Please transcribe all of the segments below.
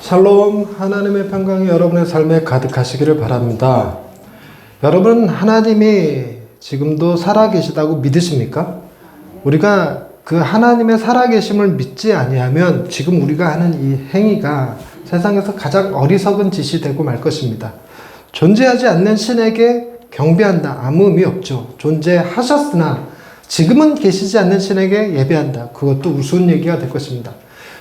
샬롬, 하나님의 평강이 여러분의 삶에 가득하시기를 바랍니다. 여러분, 하나님이 지금도 살아계시다고 믿으십니까? 우리가 그 하나님의 살아계심을 믿지 아니하면 지금 우리가 하는 이 행위가 세상에서 가장 어리석은 짓이 되고 말 것입니다. 존재하지 않는 신에게 경배한다. 아무 의미 없죠. 존재하셨으나 지금은 계시지 않는 신에게 예배한다. 그것도 우스운 얘기가 될 것입니다.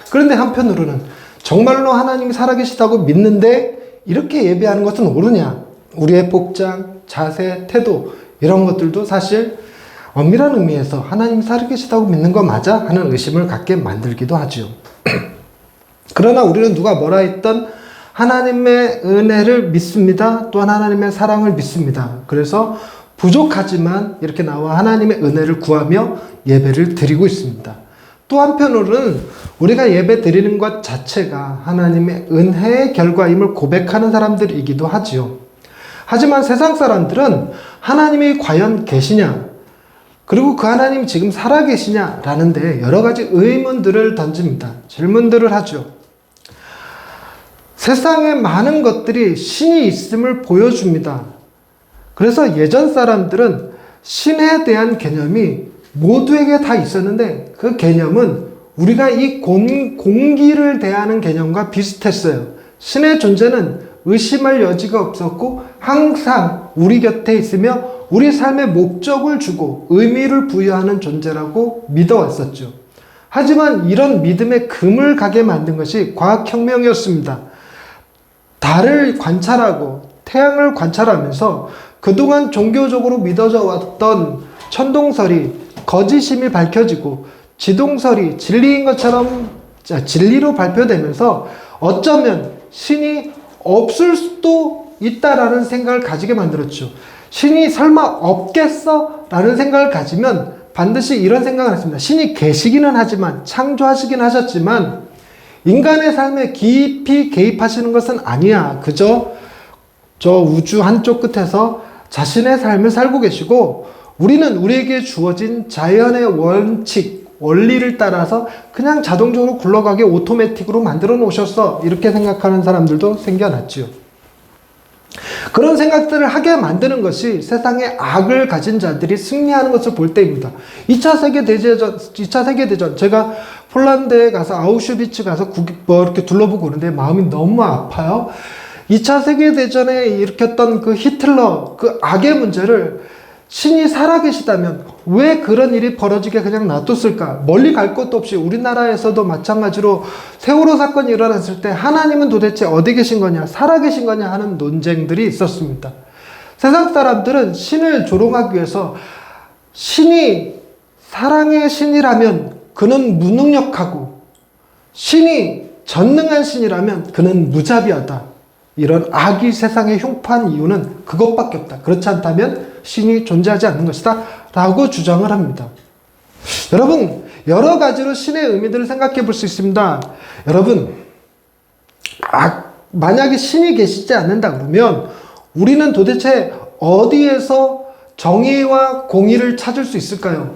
그런데 한편으로는 정말로 하나님이 살아계시다고 믿는데 이렇게 예배하는 것은 옳으냐? 우리의 복장, 자세, 태도 이런 것들도 사실 엄밀한 의미에서 하나님이 살아계시다고 믿는 거 맞아? 하는 의심을 갖게 만들기도 하죠. 그러나 우리는 누가 뭐라 했던 하나님의 은혜를 믿습니다. 또한 하나님의 사랑을 믿습니다. 그래서 부족하지만 이렇게 나와 하나님의 은혜를 구하며 예배를 드리고 있습니다. 또 한편으로는 우리가 예배 드리는 것 자체가 하나님의 은혜의 결과임을 고백하는 사람들이기도 하지요. 하지만 세상 사람들은 하나님이 과연 계시냐? 그리고 그 하나님이 지금 살아계시냐? 라는데 여러 가지 의문들을 던집니다. 질문들을 하죠. 세상에 많은 것들이 신이 있음을 보여줍니다. 그래서 예전 사람들은 신에 대한 개념이 모두에게 다 있었는데 그 개념은 우리가 이 공기를 대하는 개념과 비슷했어요. 신의 존재는 의심할 여지가 없었고 항상 우리 곁에 있으며 우리 삶의 목적을 주고 의미를 부여하는 존재라고 믿어왔었죠. 하지만 이런 믿음에 금을 가게 만든 것이 과학혁명이었습니다. 달을 관찰하고 태양을 관찰하면서 그동안 종교적으로 믿어져 왔던 천동설이 거짓임이 밝혀지고 지동설이 진리인 것처럼 진리로 발표되면서 어쩌면 신이 없을 수도 있다라는 생각을 가지게 만들었죠. 신이 설마 없겠어? 라는 생각을 가지면 반드시 이런 생각을 했습니다. 신이 계시기는 하지만 창조하시긴 하셨지만 인간의 삶에 깊이 개입하시는 것은 아니야. 그저 저 우주 한쪽 끝에서 자신의 삶을 살고 계시고 우리는 우리에게 주어진 자연의 원칙, 원리를 따라서 그냥 자동적으로 굴러가게 오토매틱으로 만들어 놓으셨어. 이렇게 생각하는 사람들도 생겨났지요. 그런 생각들을 하게 만드는 것이 세상에 악을 가진 자들이 승리하는 것을 볼 때입니다. 2차 세계대전, 제가 폴란드에 가서 아우슈비츠 가서 이렇게 둘러보고 오는데 마음이 너무 아파요. 2차 세계대전에 일으켰던 그 히틀러, 그 악의 문제를 신이 살아계시다면 왜 그런 일이 벌어지게 그냥 놔뒀을까? 멀리 갈 것도 없이 우리나라에서도 마찬가지로 세월호 사건이 일어났을 때 하나님은 도대체 어디 계신 거냐? 살아계신 거냐? 하는 논쟁들이 있었습니다. 세상 사람들은 신을 조롱하기 위해서 신이 사랑의 신이라면 그는 무능력하고 신이 전능한 신이라면 그는 무자비하다. 이런 악이 세상에 흉파한 이유는 그것밖에 없다. 그렇지 않다면 신이 존재하지 않는 것이다. 라고 주장을 합니다. 여러분, 여러 가지로 신의 의미들을 생각해 볼 수 있습니다. 여러분, 만약에 신이 계시지 않는다 그러면 우리는 도대체 어디에서 정의와 공의를 찾을 수 있을까요?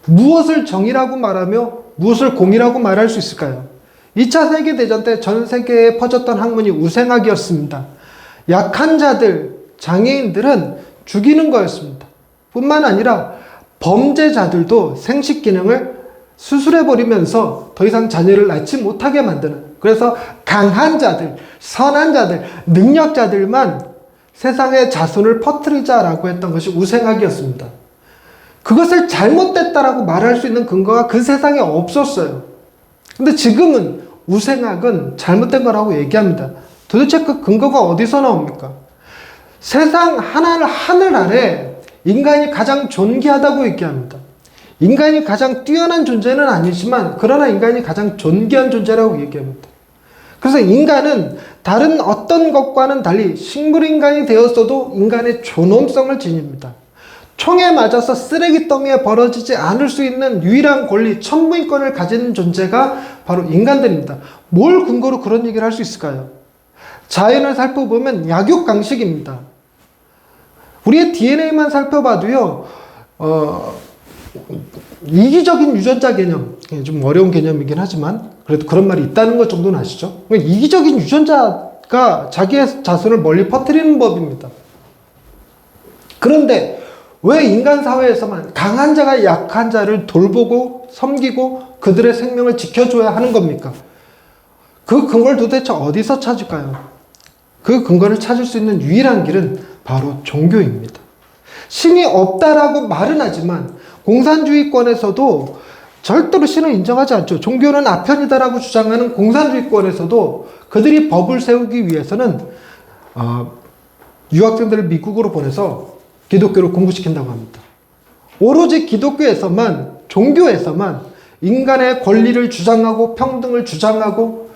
무엇을 정의라고 말하며 무엇을 공의라고 말할 수 있을까요? 2차 세계대전 때 전 세계에 퍼졌던 학문이 우생학이었습니다. 약한 자들, 장애인들은 죽이는 거였습니다. 뿐만 아니라 범죄자들도 생식 기능을 수술해버리면서 더 이상 자녀를 낳지 못하게 만드는, 그래서 강한 자들, 선한 자들, 능력자들만 세상에 자손을 퍼뜨리자라고 했던 것이 우생학이었습니다. 그것을 잘못됐다라고 말할 수 있는 근거가 그 세상에 없었어요. 근데 지금은 우생학은 잘못된 거라고 얘기합니다. 도대체 그 근거가 어디서 나옵니까? 세상 하늘 아래 인간이 가장 존귀하다고 얘기합니다. 인간이 가장 뛰어난 존재는 아니지만 그러나 인간이 가장 존귀한 존재라고 얘기합니다. 그래서 인간은 다른 어떤 것과는 달리 식물인간이 되었어도 인간의 존엄성을 지닙니다. 총에 맞아서 쓰레기더미에 버려지지 않을 수 있는 유일한 권리, 천부인권을 가진 존재가 바로 인간들입니다. 뭘 근거로 그런 얘기를 할 수 있을까요? 자연을 살펴보면 약육강식입니다. 우리의 DNA만 살펴봐도요, 이기적인 유전자 개념, 좀 어려운 개념이긴 하지만 그래도 그런 말이 있다는 것 정도는 아시죠? 그러니까 이기적인 유전자가 자기의 자손을 멀리 퍼뜨리는 법입니다. 그런데 왜 인간 사회에서만 강한 자가 약한 자를 돌보고 섬기고 그들의 생명을 지켜줘야 하는 겁니까? 그 근거를 도대체 어디서 찾을까요? 그 근거를 찾을 수 있는 유일한 길은 바로 종교입니다. 신이 없다라고 말은 하지만 공산주의권에서도 절대로 신을 인정하지 않죠. 종교는 아편이다라고 주장하는 공산주의권에서도 그들이 법을 세우기 위해서는 유학생들을 미국으로 보내서 기독교를 공부시킨다고 합니다. 오로지 기독교에서만, 종교에서만 인간의 권리를 주장하고 평등을 주장하고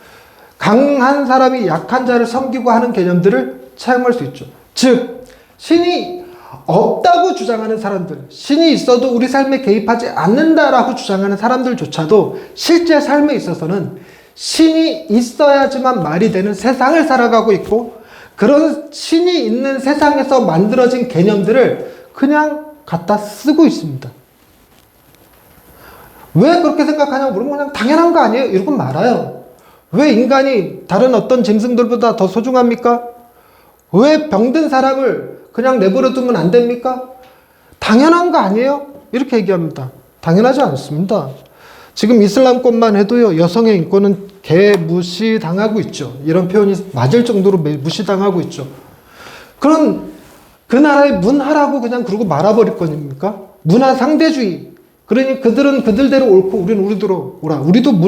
강한 사람이 약한 자를 섬기고 하는 개념들을 차용할 수 있죠. 즉 신이 없다고 주장하는 사람들, 신이 있어도 우리 삶에 개입하지 않는다라고 주장하는 사람들조차도 실제 삶에 있어서는 신이 있어야지만 말이 되는 세상을 살아가고 있고, 그런 신이 있는 세상에서 만들어진 개념들을 그냥 갖다 쓰고 있습니다. 왜 그렇게 생각하냐고 물으면 그냥 당연한 거 아니에요? 이러고 말아요. 왜 인간이 다른 어떤 짐승들보다 더 소중합니까? 왜 병든 사람을 그냥 내버려 두면 안 됩니까? 당연한 거 아니에요? 이렇게 얘기합니다. 당연하지 않습니다. 지금 이슬람권만 해도요, 여성의 인권은 개무시당하고 있죠. 이런 표현이 맞을 정도로 무시당하고 있죠. 그런 그 나라의 문화라고 그냥 그러고 말아버릴 겁니까? 문화 상대주의. 그러니 그들은 그들대로 옳고 우리는 우리대로 옳아. 우리는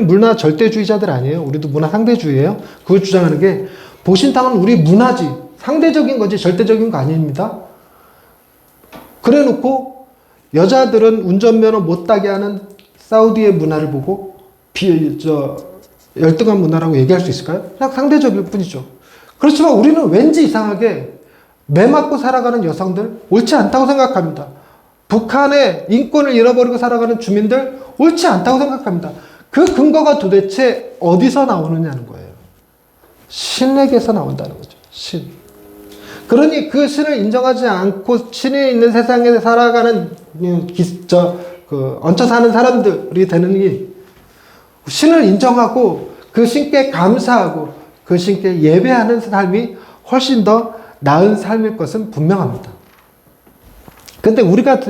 문화 절대주의자들 아니에요. 우리도 문화 상대주의예요. 그걸 주장하는 게 보신탕은 우리 문화지. 상대적인 거지 절대적인 거 아닙니다. 그래 놓고 여자들은 운전면허 못 따게 하는 사우디의 문화를 보고 열등한 문화라고 얘기할 수 있을까요? 그냥 상대적일 뿐이죠. 그렇지만 우리는 왠지 이상하게 매 맞고 살아가는 여성들 옳지 않다고 생각합니다. 북한의 인권을 잃어버리고 살아가는 주민들 옳지 않다고 생각합니다. 그 근거가 도대체 어디서 나오느냐는 거예요. 신에게서 나온다는 거죠. 신. 그러니 그 신을 인정하지 않고 신이 있는 세상에 살아가는 얹혀 사는 사람들이 되는 신을 인정하고 그 신께 감사하고 그 신께 예배하는 삶이 훨씬 더 나은 삶일 것은 분명합니다. 근데 우리가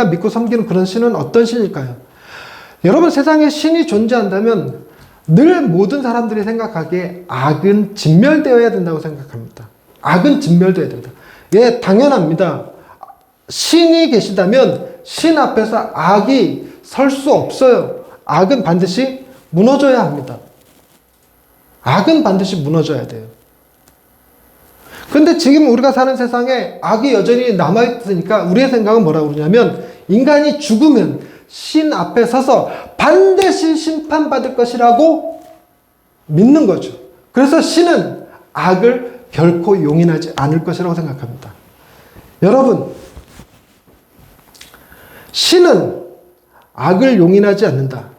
믿고 섬기는 그런 신은 어떤 신일까요? 여러분, 세상에 신이 존재한다면 늘 모든 사람들이 생각하기에 악은 진멸되어야 된다고 생각합니다. 악은 진멸되어야 된다. 예, 당연합니다. 신이 계시다면 신 앞에서 악이 설 수 없어요. 악은 반드시 무너져야 합니다. 악은 반드시 무너져야 돼요. 근데 지금 우리가 사는 세상에 악이 여전히 남아있으니까 우리의 생각은 뭐라고 그러냐면 인간이 죽으면 신 앞에 서서 반드시 심판받을 것이라고 믿는 거죠. 그래서 신은 악을 결코 용인하지 않을 것이라고 생각합니다. 여러분, 신은 악을 용인하지 않는다.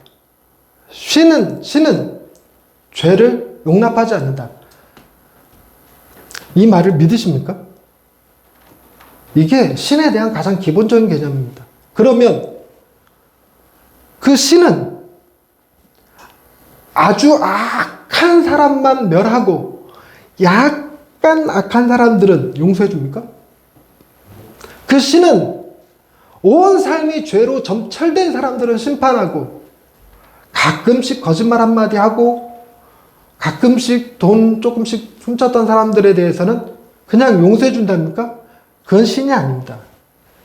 신은 죄를 용납하지 않는다. 이 말을 믿으십니까? 이게 신에 대한 가장 기본적인 개념입니다. 그러면 그 신은 아주 악한 사람만 멸하고 약간 악한 사람들은 용서해 줍니까? 그 신은 온 삶이 죄로 점철된 사람들은 심판하고 가끔씩 거짓말 한마디 하고 가끔씩 돈 조금씩 훔쳤던 사람들에 대해서는 그냥 용서해 준답니까? 그건 신이 아닙니다.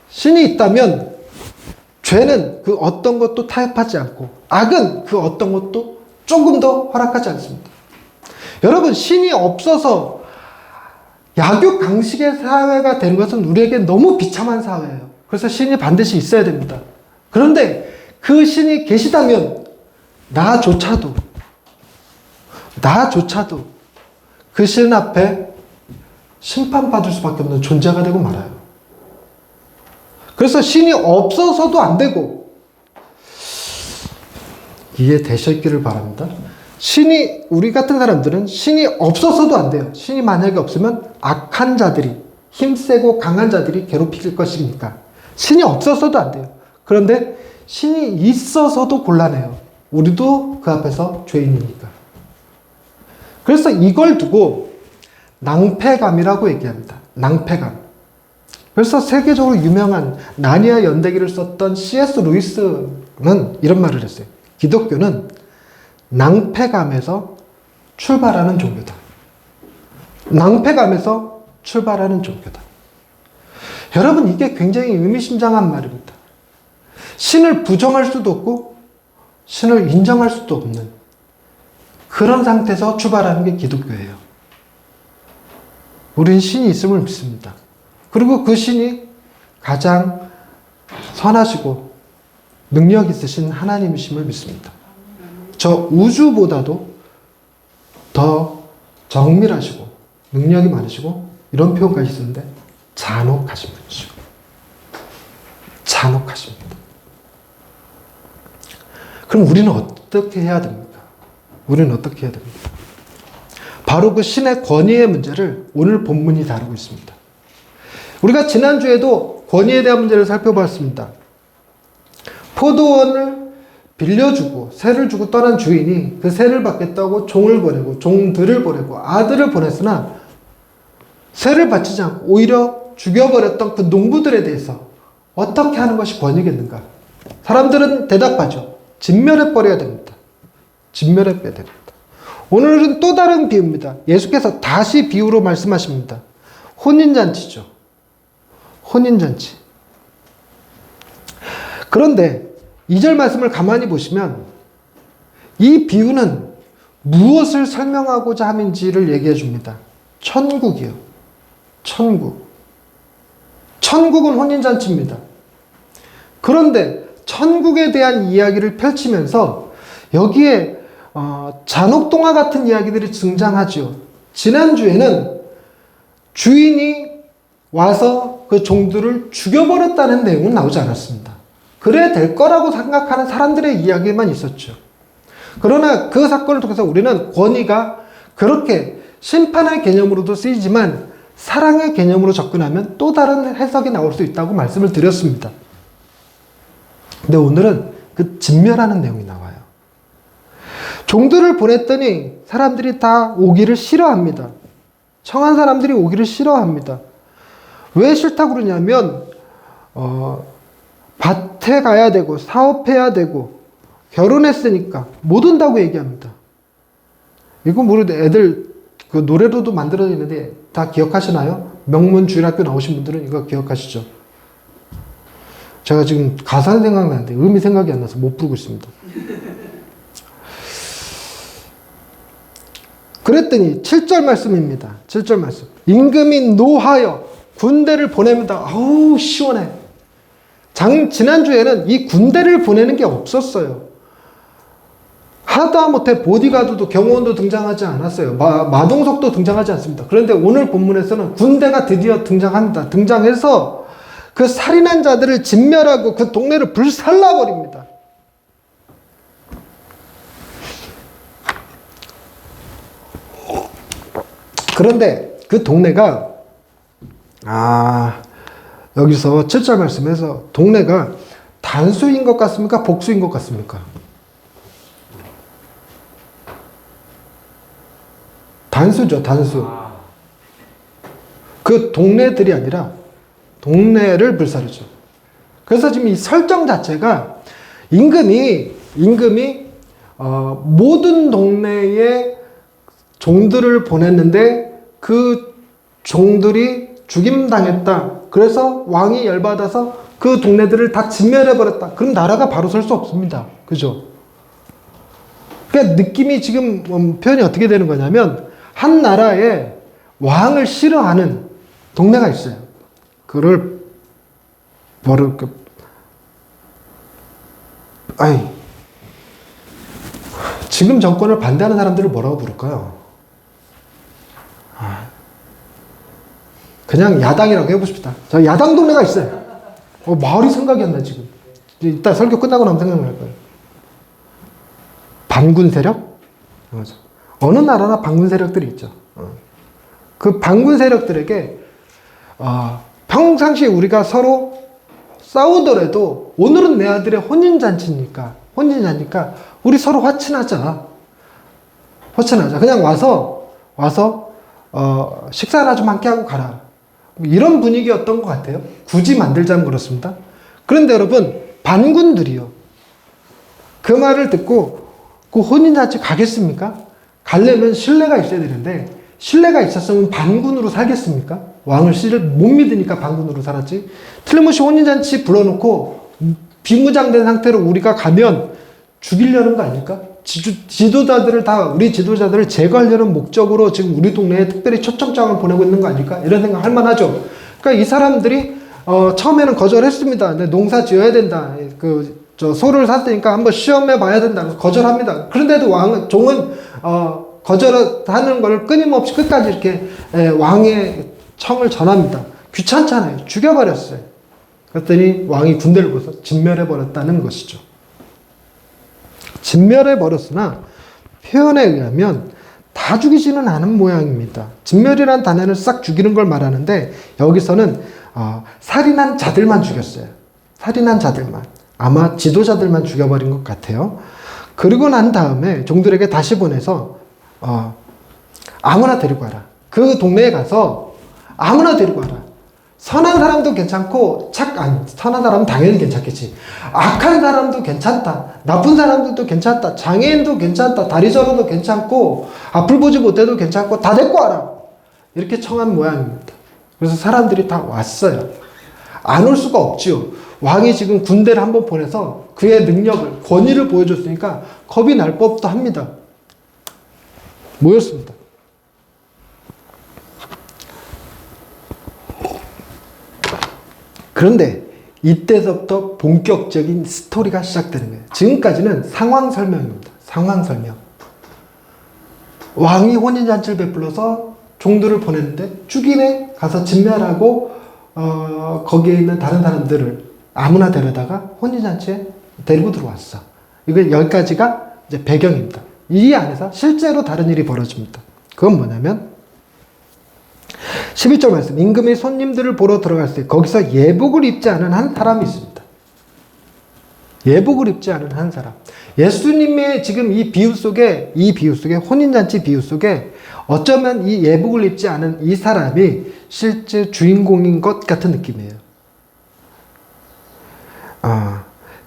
신이 있다면 죄는 그 어떤 것도 타협하지 않고 악은 그 어떤 것도 조금 더 허락하지 않습니다. 여러분, 신이 없어서 약육강식의 사회가 되는 것은 우리에게 너무 비참한 사회예요. 그래서 신이 반드시 있어야 됩니다. 그런데 그 신이 계시다면 나조차도 그 신 앞에 심판받을 수밖에 없는 존재가 되고 말아요. 그래서 신이 없어서도 안 되고, 이해되셨기를 바랍니다. 우리 같은 사람들은 신이 없어서도 안 돼요. 신이 만약에 없으면 악한 자들이, 힘세고 강한 자들이 괴롭힐 것이니까. 신이 없어서도 안 돼요. 그런데 신이 있어서도 곤란해요. 우리도 그 앞에서 죄인이니까. 그래서 이걸 두고 낭패감이라고 얘기합니다. 낭패감. 그래서 세계적으로 유명한 나니아 연대기를 썼던 C.S. 루이스는 이런 말을 했어요. 기독교는 낭패감에서 출발하는 종교다. 낭패감에서 출발하는 종교다. 여러분, 이게 굉장히 의미심장한 말입니다. 신을 부정할 수도 없고 신을 인정할 수도 없는 그런 상태에서 출발하는 게 기독교예요. 우린 신이 있음을 믿습니다. 그리고 그 신이 가장 선하시고 능력 있으신 하나님이심을 믿습니다. 저 우주보다도 더 정밀하시고 능력이 많으시고 이런 표현까지 쓰는데 잔혹하신 분이시고 잔혹하십니다. 그럼 우리는 어떻게 해야 됩니까? 우리는 어떻게 해야 됩니까? 바로 그 신의 권위의 문제를 오늘 본문이 다루고 있습니다. 우리가 지난주에도 권위에 대한 문제를 살펴봤습니다. 포도원을 빌려주고 세를 주고 떠난 주인이 그 세를 받겠다고 종을 보내고 종들을 보내고 아들을 보냈으나 세를 바치지 않고 오히려 죽여버렸던 그 농부들에 대해서 어떻게 하는 것이 권위겠는가? 사람들은 대답하죠. 진멸해버려야 됩니다. 진멸해버려야 됩니다. 오늘은 또 다른 비유입니다. 예수께서 다시 비유로 말씀하십니다. 혼인잔치죠. 혼인잔치. 그런데 2절 말씀을 가만히 보시면 이 비유는 무엇을 설명하고자 함인지를 얘기해 줍니다. 천국이요. 천국. 천국은 혼인잔치입니다. 그런데 천국에 대한 이야기를 펼치면서 여기에 잔혹동화 같은 이야기들이 등장하죠. 지난주에는 주인이 와서 그 종들을 죽여버렸다는 내용은 나오지 않았습니다. 그래야 될 거라고 생각하는 사람들의 이야기만 있었죠. 그러나 그 사건을 통해서 우리는 권위가 그렇게 심판의 개념으로도 쓰이지만 사랑의 개념으로 접근하면 또 다른 해석이 나올 수 있다고 말씀을 드렸습니다. 근데 오늘은 그 진멸하는 내용이 나와요. 종들을 보냈더니 사람들이 다 오기를 싫어합니다. 청한 사람들이 오기를 싫어합니다. 왜 싫다고 그러냐면 밭에 가야 되고 사업해야 되고 결혼했으니까 못 온다고 얘기합니다. 이거 모르는데 애들 그 노래로도 만들어져 있는데 다 기억하시나요? 명문주일학교 나오신 분들은 이거 기억하시죠? 제가 지금 가사는 생각나는데 음이 생각이 안 나서 못 부르고 있습니다. 그랬더니 7절 말씀입니다. 7절 말씀. 임금이 노하여 군대를 보냅니다. 아우 시원해. 지난주에는 이 군대를 보내는 게 없었어요. 하다못해 보디가드도 경호원도 등장하지 않았어요. 마동석도 등장하지 않습니다. 그런데 오늘 본문에서는 군대가 드디어 등장합니다. 등장해서 그 살인한 자들을 진멸하고 그 동네를 불살라버립니다. 그런데 그 동네가 여기서 7절 말씀에서 동네가 단수인 것 같습니까? 복수인 것 같습니까? 단수죠, 단수. 그 동네들이 아니라 동네를 불사르죠. 그래서 지금 이 설정 자체가 임금이 모든 동네에 종들을 보냈는데 그 종들이 죽임당했다. 그래서 왕이 열받아서 그 동네들을 다 진멸해버렸다. 그럼 나라가 바로 설 수 없습니다. 그죠? 그러니까 느낌이 지금 표현이 어떻게 되는 거냐면 한 나라에 왕을 싫어하는 동네가 있어요. 그걸 지금 정권을 반대하는 사람들을 뭐라고 부를까요? 그냥 야당이라고 해보십시다. 저 야당 동네가 있어요. 마을이 생각이 안 나, 지금. 이따 설교 끝나고 나면 생각날 거예요. 반군 세력? 맞아. 어느 나라나 반군 세력들이 있죠. 그 반군 세력들에게, 평상시에 우리가 서로 싸우더라도 오늘은 내 아들의 혼인잔치니까 혼인자니까 우리 서로 화친하자. 그냥 와서 식사나 좀 함께 하고 가라. 이런 분위기였던 것 같아요. 굳이 만들자면 그렇습니다. 그런데 여러분, 반군들이요. 그 말을 듣고 그 혼인잔치 가겠습니까? 가려면 신뢰가 있어야 되는데, 신뢰가 있었으면 반군으로 살겠습니까? 왕을 못 믿으니까 반군으로 살았지. 틀림없이 혼인잔치 불러놓고 비무장된 상태로 우리가 가면 죽이려는 거 아닐까? 우리 지도자들을 제거하려는 목적으로 지금 우리 동네에 특별히 초청장을 보내고 있는 거 아닐까? 이런 생각 할 만하죠. 그러니까 이 사람들이 처음에는 거절했습니다. 근데 농사 지어야 된다. 소를 샀으니까 한번 시험해 봐야 된다. 거절합니다. 그런데도 종은 거절하는 걸 끊임없이 끝까지 이렇게 왕의 청을 전합니다. 귀찮잖아요. 죽여버렸어요. 그랬더니 왕이 군대를 보내서 진멸해버렸다는 것이죠. 진멸해버렸으나 표현에 의하면 다 죽이지는 않은 모양입니다. 진멸이란 단어는 싹 죽이는 걸 말하는데 여기서는 살인한 자들만 죽였어요. 살인한 자들만. 아마 지도자들만 죽여버린 것 같아요. 그리고 난 다음에 종들에게 다시 보내서 아무나 데리고 와라. 그 동네에 가서 아무나 데리고 와라. 선한 사람도 괜찮고 선한 사람은 당연히 괜찮겠지. 악한 사람도 괜찮다. 나쁜 사람들도 괜찮다. 장애인도 괜찮다. 다리 저려도 괜찮고 앞을 보지 못해도 괜찮고 다 데리고 와라. 이렇게 청한 모양입니다. 그래서 사람들이 다 왔어요. 안 올 수가 없지요. 왕이 지금 군대를 한번 보내서 그의 능력을, 권위를 보여줬으니까 겁이 날 법도 합니다. 모였습니다. 그런데 이때서부터 본격적인 스토리가 시작되는 거예요. 지금까지는 상황 설명입니다. 상황 설명. 왕이 혼인잔치를 베풀어서 종들을 보냈는데 죽이네 가서 진멸하고 거기에 있는 다른 사람들을 아무나 데려다가 혼인잔치에 데리고 들어왔어. 이거 여기까지가 이제 배경입니다. 이 안에서 실제로 다른 일이 벌어집니다. 그건 뭐냐면 11절 말씀, 임금이 손님들을 보러 들어갔을 때 거기서 예복을 입지 않은 한 사람이 있습니다. 예복을 입지 않은 한 사람. 예수님의 지금 이 비유 속에 혼인잔치 비유 속에 어쩌면 이 예복을 입지 않은 이 사람이 실제 주인공인 것 같은 느낌이에요.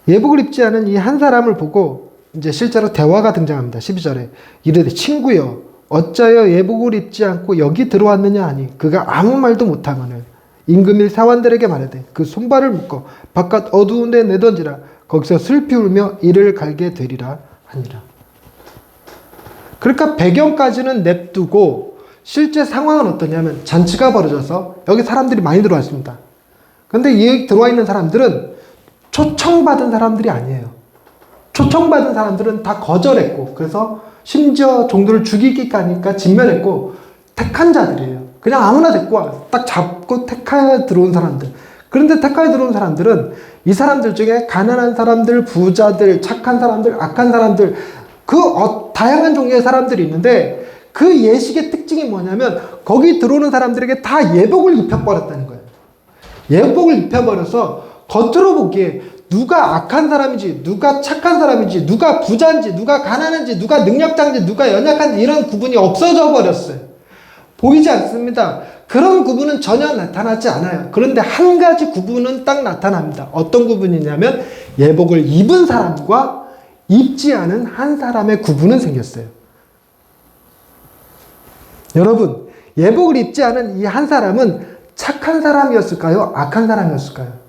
예복을 입지 않은 이 한 사람을 보고 이제 실제로 대화가 등장합니다. 12절에 이르되 친구여 어찌하여 예복을 입지 않고 여기 들어왔느냐 하니 그가 아무 말도 못하거늘 임금이 사환들에게 말하되 그 손발을 묶어 바깥 어두운 데 내던지라 거기서 슬피 울며 이를 갈게 되리라 하니라. 그러니까 배경까지는 냅두고 실제 상황은 어떠냐면 잔치가 벌어져서 여기 사람들이 많이 들어왔습니다. 그런데 이 들어와 있는 사람들은 초청받은 사람들이 아니에요. 초청받은 사람들은 다 거절했고 그래서 심지어 종들을 죽이기까지 진멸했고 택한 자들이에요. 그냥 아무나 데리고 와. 딱 잡고 택하에 들어온 사람들. 그런데 택하에 들어온 사람들은 이 사람들 중에 가난한 사람들, 부자들, 착한 사람들, 악한 사람들 다양한 종류의 사람들이 있는데 그 예식의 특징이 뭐냐면 거기 들어오는 사람들에게 다 예복을 입혀버렸다는 거예요. 예복을 입혀버려서 겉으로 보기에 누가 악한 사람인지, 누가 착한 사람인지, 누가 부자인지, 누가 가난한지, 누가 능력자인지, 누가 연약한지 이런 구분이 없어져 버렸어요. 보이지 않습니다. 그런 구분은 전혀 나타나지 않아요. 그런데 한 가지 구분은 딱 나타납니다. 어떤 구분이냐면 예복을 입은 사람과 입지 않은 한 사람의 구분은 생겼어요. 여러분, 예복을 입지 않은 이 한 사람은 착한 사람이었을까요? 악한 사람이었을까요?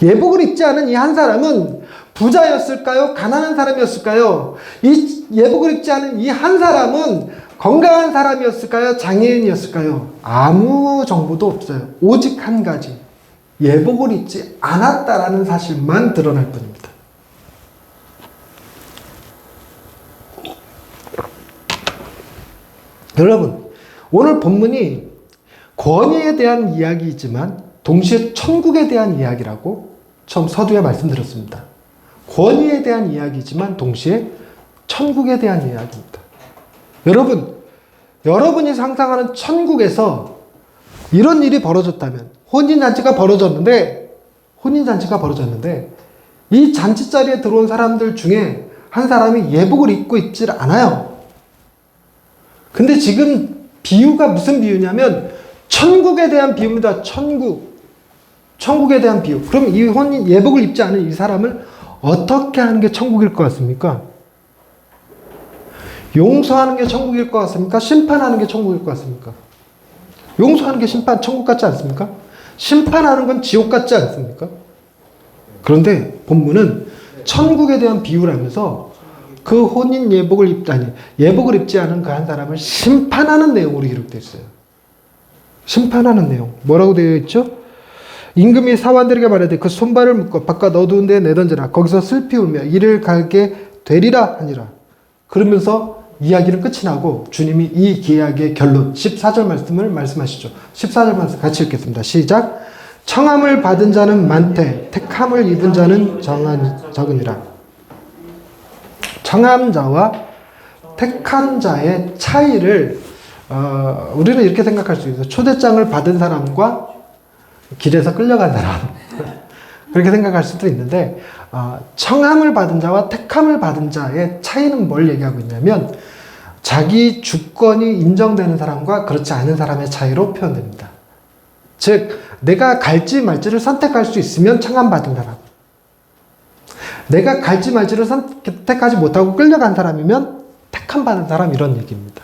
예복을 입지 않은 이 한 사람은 부자였을까요? 가난한 사람이었을까요? 이 예복을 입지 않은 이 한 사람은 건강한 사람이었을까요? 장애인이었을까요? 아무 정보도 없어요. 오직 한 가지. 예복을 입지 않았다라는 사실만 드러날 뿐입니다. 여러분, 오늘 본문이 권위에 대한 이야기이지만 동시에 천국에 대한 이야기라고 처음 서두에 말씀드렸습니다. 권위에 대한 이야기지만 동시에 천국에 대한 이야기입니다. 여러분이 상상하는 천국에서 이런 일이 벌어졌다면 혼인잔치가 벌어졌는데 이 잔치자리에 들어온 사람들 중에 한 사람이 예복을 입고 있질 않아요. 근데 지금 비유가 무슨 비유냐면 천국에 대한 비유입니다. 천국에 대한 비유. 그럼 이 예복을 입지 않은 이 사람을 어떻게 하는 게 천국일 것 같습니까? 용서하는 게 천국일 것 같습니까? 심판하는 게 천국일 것 같습니까? 용서하는 게 천국 같지 않습니까? 심판하는 건 지옥 같지 않습니까? 그런데 본문은 천국에 대한 비유라면서 그 혼인 예복을 예복을 입지 않은 그 한 사람을 심판하는 내용으로 기록되어 있어요. 심판하는 내용. 뭐라고 되어 있죠? 임금이 사환들에게 말하되 그 손발을 묶어 바깥 어두운 데에 내던지라. 거기서 슬피 울며 이를 갈게 되리라 하니라. 그러면서 이야기는 끝이 나고 주님이 이 이야기의 결론 14절 말씀을 말씀하시죠. 14절 말씀 같이 읽겠습니다. 시작. 청함을 받은 자는 많되 택함을 입은 자는 적으니라. 청한 자와 택한 자의 차이를 우리는 이렇게 생각할 수 있어요. 초대장을 받은 사람과 길에서 끌려간 사람 그렇게 생각할 수도 있는데 청함을 받은 자와 택함을 받은 자의 차이는 뭘 얘기하고 있냐면 자기 주권이 인정되는 사람과 그렇지 않은 사람의 차이로 표현됩니다. 즉 내가 갈지 말지를 선택할 수 있으면 청함받은 사람, 내가 갈지 말지를 선택하지 못하고 끌려간 사람이면 택함받은 사람, 이런 얘기입니다.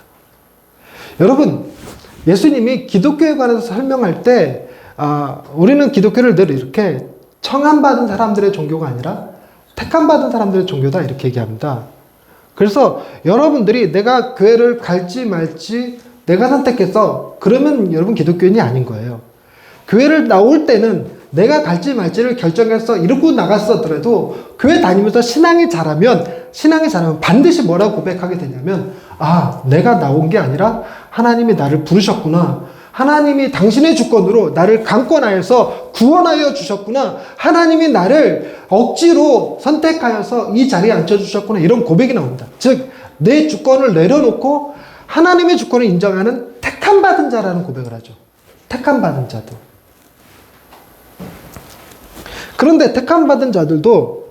여러분, 예수님이 기독교에 관해서 설명할 때 우리는 기독교를 늘 이렇게 청함받은 사람들의 종교가 아니라 택함받은 사람들의 종교다 이렇게 얘기합니다. 그래서 여러분들이 내가 교회를 갈지 말지 내가 선택해서 그러면 여러분 기독교인이 아닌 거예요. 교회를 나올 때는 내가 갈지 말지를 결정해서 이러고 나갔었더라도 교회 다니면서 신앙이 자라면 반드시 뭐라고 고백하게 되냐면 내가 나온 게 아니라 하나님이 나를 부르셨구나. 하나님이 당신의 주권으로 나를 강권하여서 구원하여 주셨구나. 하나님이 나를 억지로 선택하여서 이 자리에 앉혀주셨구나. 이런 고백이 나옵니다. 즉 내 주권을 내려놓고 하나님의 주권을 인정하는 택함받은 자라는 고백을 하죠. 택함받은 자들. 그런데 택함받은 자들도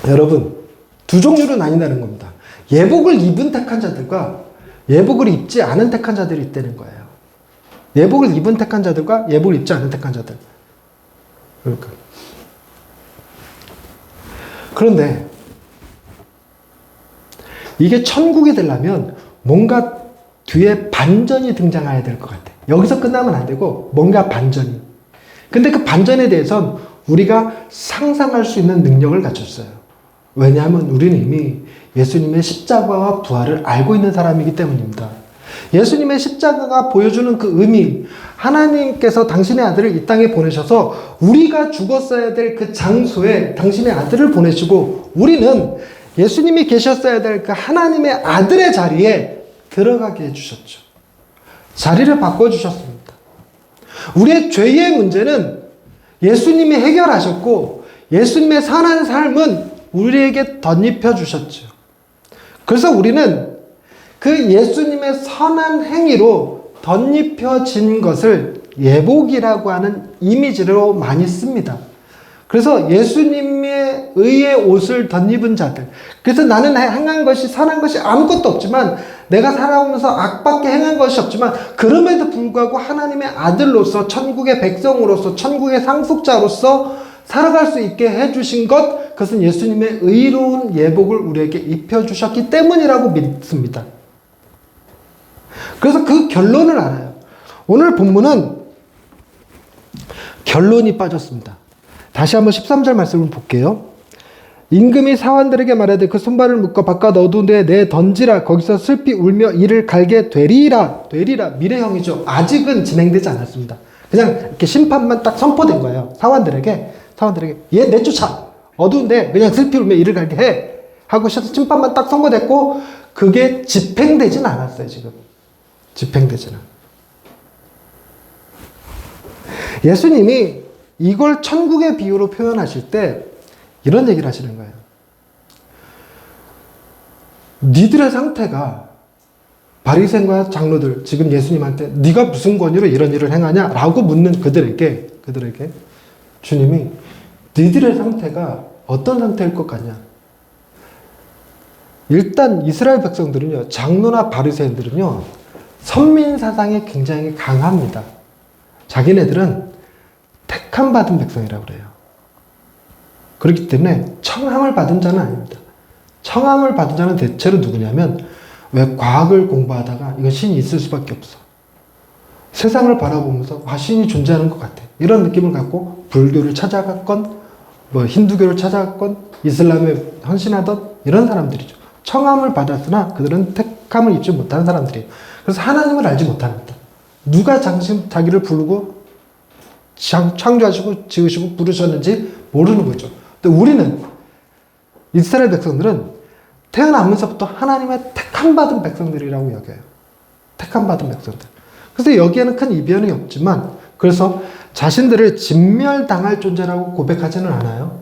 여러분 두 종류로 나뉜다는 겁니다. 예복을 입은 택한 자들과 예복을 입지 않은 택한 자들이 있다는 거예요. 예복을 입은 택한 자들과 예복을 입지 않은 택한 자들. 그런데 이게 천국이 되려면 뭔가 뒤에 반전이 등장해야 될 것 같아. 여기서 끝나면 안 되고 뭔가 반전이. 근데 그 반전에 대해서는 우리가 상상할 수 있는 능력을 갖췄어요. 왜냐하면 우리는 이미 예수님의 십자가와 부활을 알고 있는 사람이기 때문입니다. 예수님의 십자가가 보여주는 그 의미, 하나님께서 당신의 아들을 이 땅에 보내셔서 우리가 죽었어야 될 그 장소에 당신의 아들을 보내시고 우리는 예수님이 계셨어야 될 그 하나님의 아들의 자리에 들어가게 해주셨죠. 자리를 바꿔주셨습니다. 우리의 죄의 문제는 예수님이 해결하셨고 예수님의 선한 삶은 우리에게 덧입혀 주셨죠. 그래서 우리는 그 예수님의 선한 행위로 덧입혀진 것을 예복이라고 하는 이미지로 많이 씁니다. 그래서 예수님의 의의 옷을 덧입은 자들. 그래서 나는 행한 것이 선한 것이 아무것도 없지만 내가 살아오면서 악밖에 행한 것이 없지만 그럼에도 불구하고 하나님의 아들로서 천국의 백성으로서 천국의 상속자로서 살아갈 수 있게 해주신 것, 그것은 예수님의 의로운 예복을 우리에게 입혀주셨기 때문이라고 믿습니다. 그래서 그 결론을 알아요. 오늘 본문은 결론이 빠졌습니다. 다시 한번 13절 말씀을 볼게요. 임금이 사환들에게 말하되 그 손발을 묶어 바깥 어두운 데에 내 던지라. 거기서 슬피 울며 이를 갈게 되리라. 미래형이죠. 아직은 진행되지 않았습니다. 그냥 이렇게 심판만 딱 선포된 거예요. 사환들에게 얘 내쫓아. 어두운데 그냥 슬피 울며 이를 갈게 해. 하고 심판만 딱 선고됐고 그게 집행되진 않았어요. 지금 집행되지는. 예수님이 이걸 천국의 비유로 표현하실 때 이런 얘기를 하시는 거예요. 니들의 상태가, 바리새인과 장로들 지금 예수님한테 네가 무슨 권위로 이런 일을 행하냐 라고 묻는 그들에게 주님이 너희들의 상태가 어떤 상태일 것 같냐? 일단 이스라엘 백성들은요, 장로나 바리새인들은요, 선민 사상이 굉장히 강합니다. 자기네들은 택함 받은 백성이라고 그래요. 그렇기 때문에 청함을 받은 자는 아닙니다. 청함을 받은 자는 대체로 누구냐면, 왜 과학을 공부하다가 이거 신이 있을 수밖에 없어. 세상을 바라보면서 신이 존재하는 것 같아. 이런 느낌을 갖고 불교를 찾아갔건, 힌두교를 찾아갔건, 이슬람에 헌신하던 이런 사람들이죠. 청함을 받았으나 그들은 택함을 입지 못하는 사람들이에요. 그래서 하나님을 알지 못합니다. 누가 자기를 부르고 창조하시고 지으시고 부르셨는지 모르는 거죠. 근데 우리는, 이스라엘 백성들은 태어나면서부터 하나님의 택함받은 백성들이라고 여겨요. 택함받은 백성들. 그래서 여기에는 큰 이변이 없지만, 그래서 자신들을 진멸당할 존재라고 고백하지는 않아요.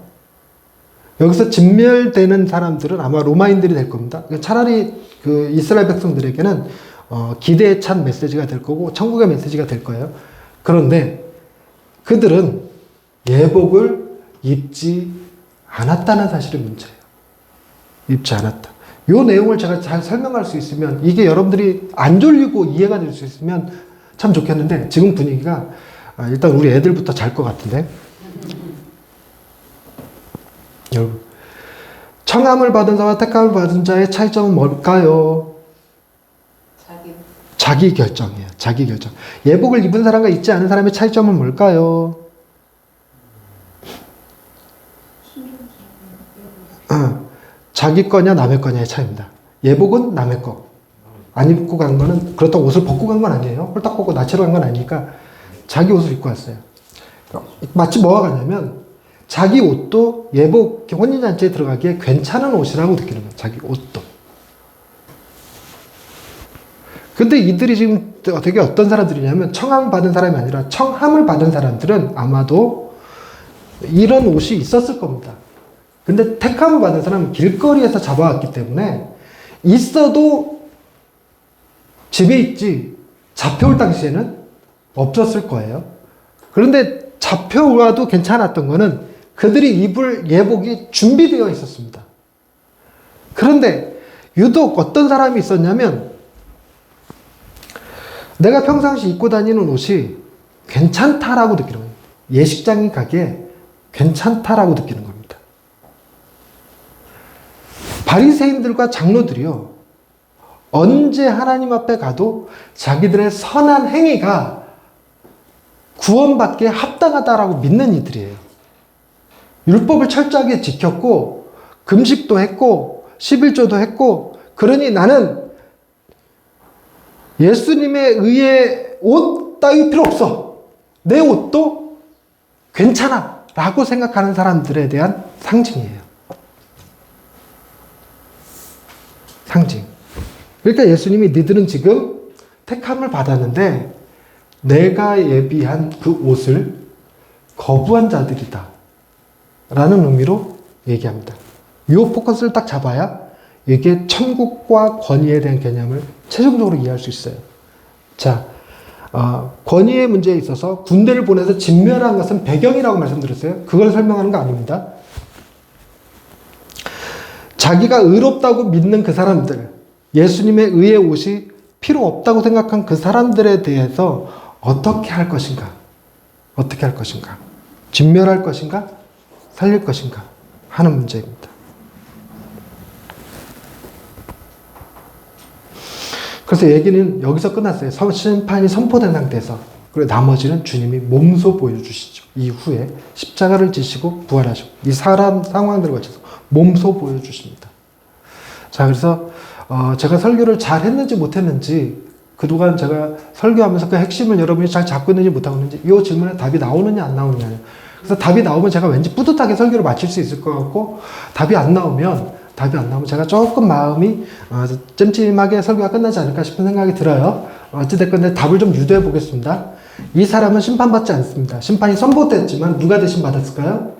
여기서 진멸되는 사람들은 아마 로마인들이 될 겁니다. 차라리 그 이스라엘 백성들에게는 기대에 찬 메시지가 될 거고 천국의 메시지가 될 거예요. 그런데 그들은 예복을 입지 않았다는 사실이 문제예요. 입지 않았다. 이 내용을 제가 잘 설명할 수 있으면, 이게 여러분들이 안 졸리고 이해가 될 수 있으면 참 좋겠는데, 지금 분위기가 일단 우리 애들부터 잘 것 같은데. 여러분, 청함을 받은 자와 택함을 받은 자의 차이점은 뭘까요? 자기 결정이에요. 자기 결정. 예복을 입은 사람과 입지 않은 사람의 차이점은 뭘까요? 자기 거냐 남의 거냐의 차이입니다. 예복은 남의 거. 안 입고 간 거는, 그렇다고 옷을 벗고 간 건 아니에요. 홀딱 벗고 나체로 간 건 아니니까 자기 옷을 입고 왔어요. 마치 뭐가 같냐면, 자기 옷도 예복 혼인잔치에 들어가기에 괜찮은 옷이라고 느끼는 거예요. 자기 옷도. 근데 이들이 지금 되게 어떤 사람들이냐면, 청함 받은 사람이 아니라 청함을 받은 사람들은 아마도 이런 옷이 있었을 겁니다. 근데 택함을 받은 사람은 길거리에서 잡아왔기 때문에 있어도 집에 있지 잡혀올 당시에는 없었을 거예요. 그런데 잡혀와도 괜찮았던 거는 그들이 입을 예복이 준비되어 있었습니다. 그런데 유독 어떤 사람이 있었냐면, 내가 평상시 입고 다니는 옷이 괜찮다라고 느끼는 거예요. 예식장에 가기에 괜찮다라고 느끼는 겁니다. 바리새인들과 장로들이요, 언제 하나님 앞에 가도 자기들의 선한 행위가 구원받기에 합당하다라고 믿는 이들이에요. 율법을 철저하게 지켰고 금식도 했고 11조도 했고, 그러니 나는 예수님의 의의 옷 따위 필요 없어, 내 옷도 괜찮아 라고 생각하는 사람들에 대한 상징이에요. 상징. 그러니까 예수님이 너희들은 지금 택함을 받았는데 내가 예비한 그 옷을 거부한 자들이다 라는 의미로 얘기합니다. 이 포커스를 딱 잡아야 이게 천국과 권위에 대한 개념을 최종적으로 이해할 수 있어요. 자, 권위의 문제에 있어서 군대를 보내서 진멸한 것은 배경이라고 말씀드렸어요. 그걸 설명하는 거 아닙니다. 자기가 의롭다고 믿는 그 사람들, 예수님의 의의 옷이 필요 없다고 생각한 그 사람들에 대해서 어떻게 할 것인가? 어떻게 할 것인가? 진멸할 것인가? 살릴 것인가? 하는 문제입니다. 그래서 얘기는 여기서 끝났어요. 심판이 선포된 상태에서. 그리고 나머지는 주님이 몸소 보여주시죠. 이후에 십자가를 지시고 부활하시고 이 사람 상황들을 거쳐서 몸소 보여주십니다. 자, 그래서 제가 설교를 잘 했는지 못했는지, 그동안 제가 설교하면서 그 핵심을 여러분이 잘 잡고 있는지 못하고 있는지, 이 질문에 답이 나오느냐 안 나오느냐. 그래서 답이 나오면 제가 왠지 뿌듯하게 설교를 마칠 수 있을 것 같고, 답이 안 나오면 제가 조금 마음이 찜찜하게 설교가 끝나지 않을까 싶은 생각이 들어요. 어찌됐건 답을 좀 유도해 보겠습니다. 이 사람은 심판받지 않습니다. 심판이 선포됐지만 누가 대신 받았을까요?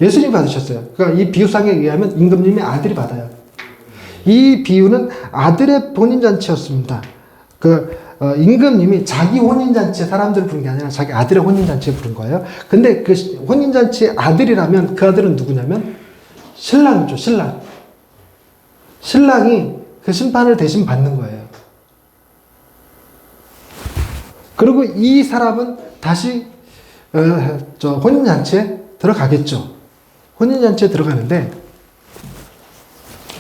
예수님이 받으셨어요. 그러니까 이 비유상에 의하면 임금님의 아들이 받아요. 이 비유는 아들의 본인잔치였습니다. 임금님이 자기 혼인잔치에 사람들을 부른 게 아니라 자기 아들의 혼인잔치에 부른 거예요. 근데 그 혼인잔치의 아들이라면 그 아들은 누구냐면 신랑이죠, 신랑. 신랑이 그 심판을 대신 받는 거예요. 그리고 이 사람은 다시 혼인잔치에 들어가겠죠. 혼인잔치에 들어가는데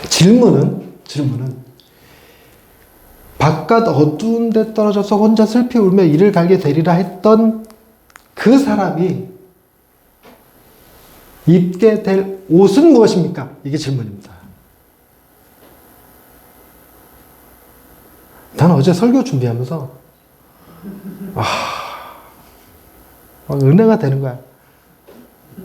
질문은 바깥 어두운 데 떨어져서 혼자 슬피 울며 이를 갈게 되리라 했던 그 사람이 입게 될 옷은 무엇입니까? 이게 질문입니다. 나는 어제 설교 준비하면서 은혜가 되는 거야.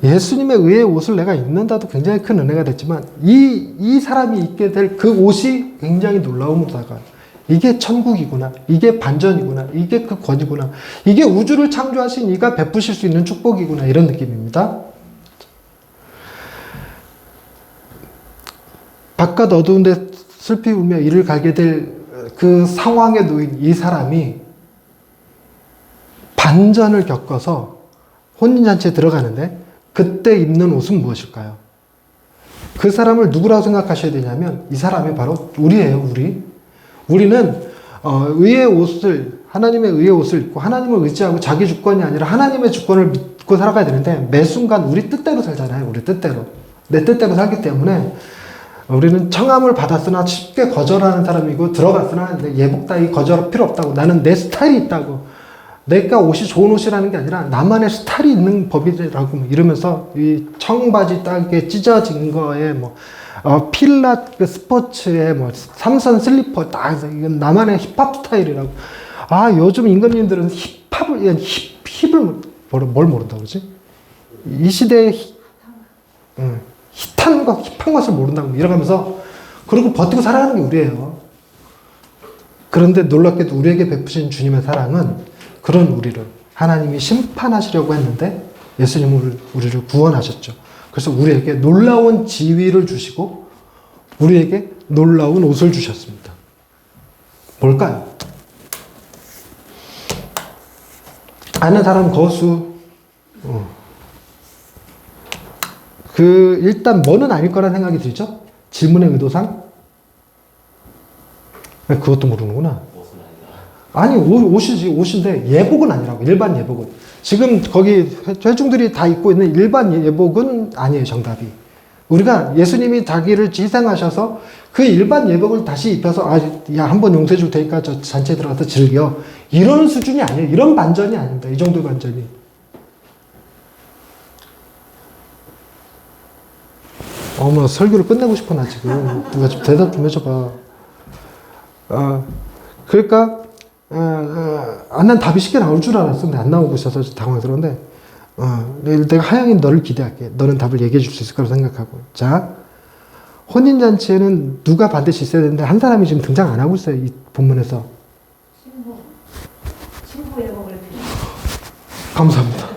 예수님의 의의 옷을 내가 입는다도 굉장히 큰 은혜가 됐지만 이 사람이 입게 될 그 옷이 굉장히 놀라움으로 다가와요. 이게 천국이구나. 이게 반전이구나. 이게 그 권이구나. 이게 우주를 창조하신 이가 베푸실 수 있는 축복이구나. 이런 느낌입니다. 바깥 어두운 데 슬피 울며 이를 갈게 될 그 상황에 놓인 이 사람이 반전을 겪어서 혼인잔치에 들어가는데 그때 입는 옷은 무엇일까요? 그 사람을 누구라고 생각하셔야 되냐면 이 사람이 바로 우리예요. 우리는 의의 옷을, 하나님의 의의 옷을 입고 하나님을 의지하고 자기 주권이 아니라 하나님의 주권을 믿고 살아가야 되는데 매 순간 우리 뜻대로 살잖아요. 우리 뜻대로. 내 뜻대로 살기 때문에 우리는 청함을 받았으나 쉽게 거절하는 사람이고 들어갔으나 예복 따위 거절할 필요 없다고. 나는 내 스타일이 있다고. 내가 옷이 좋은 옷이라는 게 아니라 나만의 스타일이 있는 법이라고 이러면서 이 청바지 딱에 찢어진 거에 필라 그 스포츠에 삼선 슬리퍼 딱 이건 나만의 힙합 스타일이라고. 요즘 임금님들은 힙을 뭘 모른다고 그러지? 이 시대에 힙한 것을 모른다고 이러면서 그러고 버티고 살아가는 게 우리예요. 그런데 놀랍게도 우리에게 베푸신 주님의 사랑은 그런 우리를 하나님이 심판하시려고 했는데 예수님은 우리를 구원하셨죠. 그래서 우리에게 놀라운 지위를 주시고 우리에게 놀라운 옷을 주셨습니다. 뭘까요? 아는 사람 거수. 일단 뭐는 아닐 거란 생각이 들죠? 질문의 의도상? 그것도 모르는구나. 아니, 옷인데 예복은 아니라고. 일반 예복은. 지금 거기 회중들이 다 입고 있는 일반 예복은 아니에요, 정답이. 우리가 예수님이 자기를 희생하셔서 그 일반 예복을 다시 입혀서 한번 용서해 줄 테니까 저 잔치에 들어가서 즐겨. 이런 수준이 아니에요. 이런 반전이 아닙니다. 이 정도 반전이. 어머, 설교를 끝내고 싶어, 나 지금. 누가 좀 대답 좀 해줘봐. 그러니까, 난 답이 쉽게 나올 줄 알았어. 근데 안 나오고 있어서 당황스러운데, 내가 하영이 너를 기대할게. 너는 답을 얘기해 줄 수 있을 거라고 생각하고. 자, 혼인잔치에는 누가 반드시 있어야 되는데, 한 사람이 지금 등장 안 하고 있어요, 이 본문에서. 신부 예복을 감사합니다.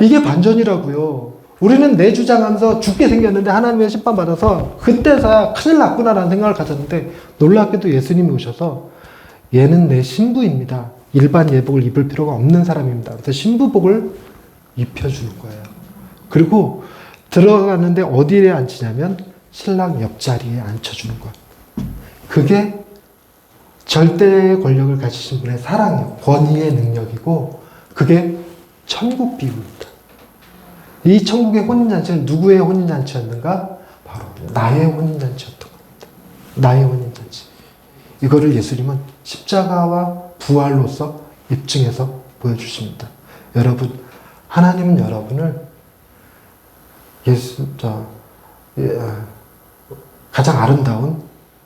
이게 반전이라고요. 우리는 내 주장하면서 죽게 생겼는데 하나님의 심판 받아서 그때서야 큰일 났구나라는 생각을 가졌는데 놀랍게도 예수님이 오셔서 얘는 내 신부입니다. 일반 예복을 입을 필요가 없는 사람입니다. 그래서 신부복을 입혀주는 거예요. 그리고 들어가는데 어디에 앉히냐면 신랑 옆자리에 앉혀주는 거예요. 그게 절대의 권력을 가지신 분의 사랑이에요. 권위의 능력이고 그게 천국 비유입니다. 이 천국의 혼인잔치는 누구의 혼인잔치였는가? 바로 나의 혼인잔치였던 겁니다. 나의 혼인잔치. 이거를 예수님은 십자가와 부활로서 입증해서 보여주십니다. 여러분, 하나님은 여러분을 가장 아름다운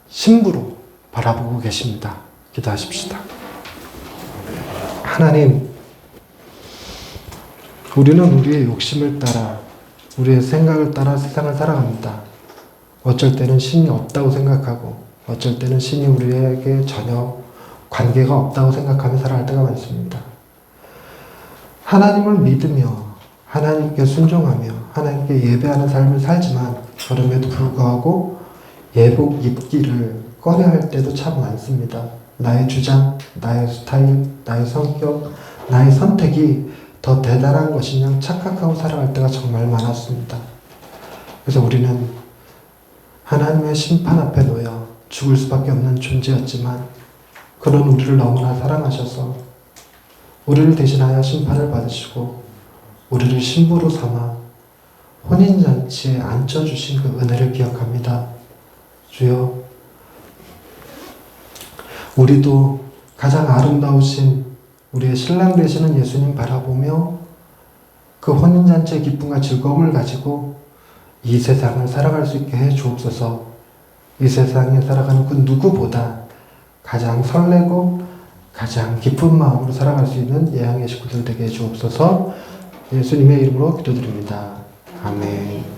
신부로 바라보고 계십니다. 기도하십시다. 하나님, 우리는 우리의 욕심을 따라, 우리의 생각을 따라 세상을 살아갑니다. 어쩔 때는 신이 없다고 생각하고, 어쩔 때는 신이 우리에게 전혀 관계가 없다고 생각하며 살아갈 때가 많습니다. 하나님을 믿으며, 하나님께 순종하며, 하나님께 예배하는 삶을 살지만, 그럼에도 불구하고 예복 입기를 꺼려할 때도 참 많습니다. 나의 주장, 나의 스타일, 나의 성격, 나의 선택이 더 대단한 것이냐 착각하고 살아갈 때가 정말 많았습니다. 그래서 우리는 하나님의 심판 앞에 놓여 죽을 수밖에 없는 존재였지만 그런 우리를 너무나 사랑하셔서 우리를 대신하여 심판을 받으시고 우리를 신부로 삼아 혼인잔치에 앉혀주신 그 은혜를 기억합니다. 주여, 우리도 가장 아름다우신 우리의 신랑 되시는 예수님 바라보며 그 혼인잔치의 기쁨과 즐거움을 가지고 이 세상을 살아갈 수 있게 해 주옵소서. 이 세상에 살아가는 그 누구보다 가장 설레고 가장 기쁜 마음으로 살아갈 수 있는 예양의 식구들 되게 해 주옵소서. 예수님의 이름으로 기도드립니다. 아멘.